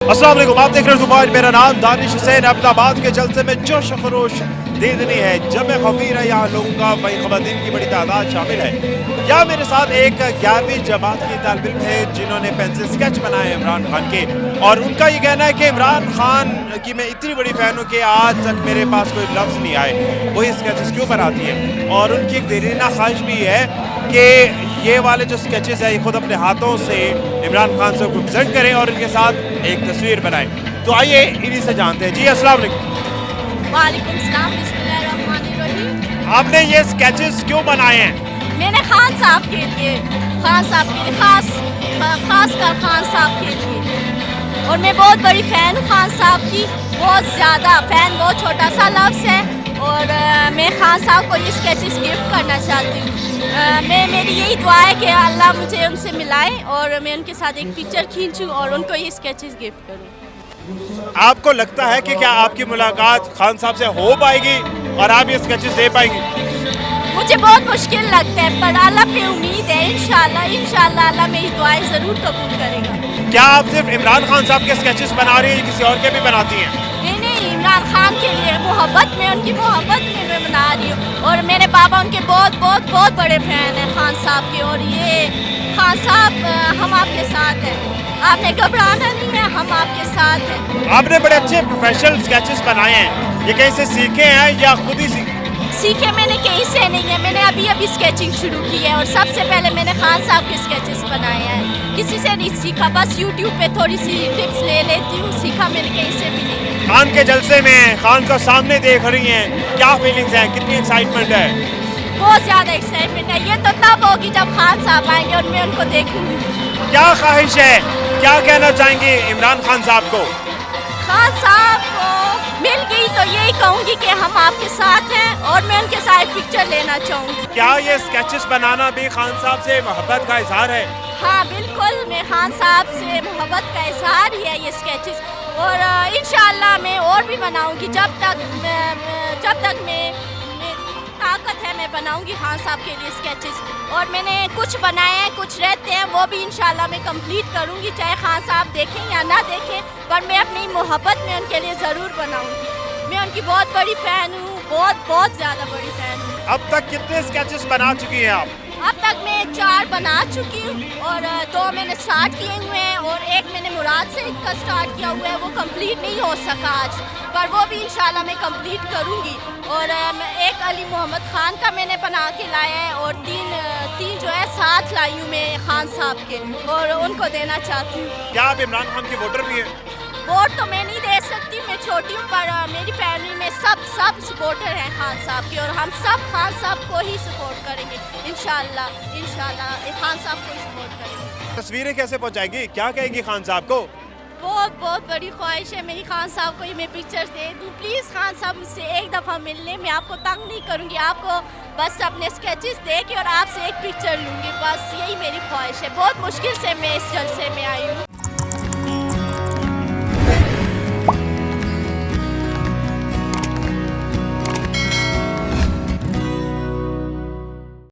अस्सलाम वालेकुम, आप देख रहे हैं ज़ुबान। मेरा नाम दानिश हुसैन। अहमदाबाद के जलसे में जोश खरोश दीदनी है। जब मैं खफीर है यहाँ लोगों का वही ख़वातीन की बड़ी तादाद शामिल है। यहाँ मेरे साथ एक 11वीं जमात की तालिब इल्म है जिन्होंने पेंसिल स्केच बनाए हैं इमरान खान के, और उनका ये कहना है कि इमरान खान की मैं इतनी बड़ी फ़ैन हूँ कि आज तक मेरे पास कोई लफ्ज़ नहीं आए वो स्केचेस क्यों बनाती है। और उनकी एक देरीना ख्वाहिश भी है कि ये वाले जो स्केचेस है ये खुद अपने हाथों से इमरान खान से प्रेजेंट करें और इनके साथ एक तस्वीर बनाएं। तो आइए इन्हीं से जानते हैं। जी अस्सलाम वालेकुम। वालेकुम सलाम, बिस्मिल्लाहिर्रहमानिर्रहीम। आपने ये स्केचेस क्यों बनाए हैं? मैंने खान साहब के लिए खास कर खान साहब के लिए, और मैं बहुत बड़ी फ़ैन हूँ खान साहब की, बहुत ज़्यादा फ़ैन। बहुत छोटा सा लफ्ज़ है, और मैं खान साहब को ये स्केचेस गिफ्ट करना चाहती हूँ। मेरी यही दुआ है कि अल्लाह मुझे उनसे मिलाए और मैं उनके साथ एक पिक्चर खींचूँ और उनको ये स्केचेस गिफ्ट करूँ। आपको लगता है कि क्या आपकी मुलाकात खान साहब से हो पाएगी और आप ये स्केचेस दे पाएंगी? मुझे बहुत मुश्किल लगता है, पर अल्लाह पे उम्मीद है। इंशाल्लाह अल्लाह मेरी दुआएं ज़रूर कबूल करेगा। क्या आप सिर्फ इमरान खान साहब के स्केचेस बना रही हैं या किसी और के भी बनाती हैं? नहीं, इमरान खान के लिए मोहब्बत में, उनकी मोहब्बत में मैं बना रही हूँ। और मेरे बाबा उनके बहुत बड़े फ़ैन हैं खान साहब के। और ये खान साहब, हम आपके साथ हैं, आपने घबराना नहीं है, हम आपके साथ हैं। आपने बड़े अच्छे प्रोफेशनल स्केचेस बनाए हैं, ये कहीं से सीखे हैं या खुद ही सीखे? मैंने कहीं से नहीं है, मैंने अभी स्केचिंग शुरू की है, और सबसे पहले मैंने खान साहब के स्केचेस बनाए हैं। किसी से नहीं सीखा, बस यूट्यूब पे थोड़ी सी टिप्स ले लेती हूँ, सीखा मैंने कहीं से भी नहीं है। खान के जलसे में खान को सामने देख रही हैं, क्या फीलिंग्स हैं, कितनी एक्साइटमेंट है? बहुत ज़्यादा एक्साइटमेंट है। ये तो तब होगी जब खान साहब आएंगे और मैं उनको देखूंगी। क्या ख्वाहिश है, क्या कहना चाहेंगे इमरान खान साहब को? खान साहब को मिल गई तो यही कहूँगी कि हम आपके साथ हैं, और मैं उनके साथ पिक्चर लेना चाहूँगी। क्या ये स्केचेस बनाना भी खान साहब से मोहब्बत का इजहार है? हाँ बिल्कुल, मैं खान साहब से मोहब्बत का इजहार ही है ये स्केचेस। और इंशाल्लाह मैं और भी बनाऊँगी, जब तक मैं ताकत है मैं बनाऊँगी खान साहब के लिए स्केचेस। और मैंने कुछ बनाए हैं, कुछ रहते हैं, वो भी इंशाल्लाह मैं कंप्लीट करूँगी, चाहे खान साहब देखें या ना देखें, पर मैं अपनी मोहब्बत में उनके लिए ज़रूर बनाऊँगी। मैं उनकी बहुत बड़ी फ़ैन हूँ, बहुत ज़्यादा बड़ी फ़ैन हूँ। अब तक कितने स्केचेस बना चुकी हैं आप? अब तक मैं 4 बना चुकी हूँ, और 2 मैंने स्टार्ट किए हुए हैं, और एक मैंने मुराद से का स्टार्ट किया हुआ है, वो कंप्लीट नहीं हो सका आज, पर वो भी इंशाल्लाह मैं कंप्लीट करूँगी। और एक अली मोहम्मद खान का मैंने बना के लाया है, और तीन जो है साथ लाई हूँ मैं खान साहब के, और उनको देना चाहती हूँ। क्या आप इमरान खान की वोटर भी हैं? वोट तो मैं नहीं दे सकती, मैं छोटी हूँ, पर मेरी फैमिली में सब सपोर्टर हैं खान साहब के, और हम सब खान साहब को ही सपोर्ट करेंगे इंशाल्लाह खान साहब को ही सपोर्ट करेंगे। तस्वीरें कैसे पहुंचाएंगी, क्या कहेंगी खान साहब को? बहुत बड़ी ख्वाहिश है मेरी खान साहब को ही मैं पिक्चर्स दे दूँ। प्लीज़ खान साहब मुझसे एक दफ़ा मिलने, मैं आपको तंग नहीं करूँगी, आपको बस अपने स्केचेस दे के और आपसे एक पिक्चर लूँगी, बस यही मेरी ख्वाहिश है। बहुत मुश्किल से मैं इस जलसे में आई हूँ।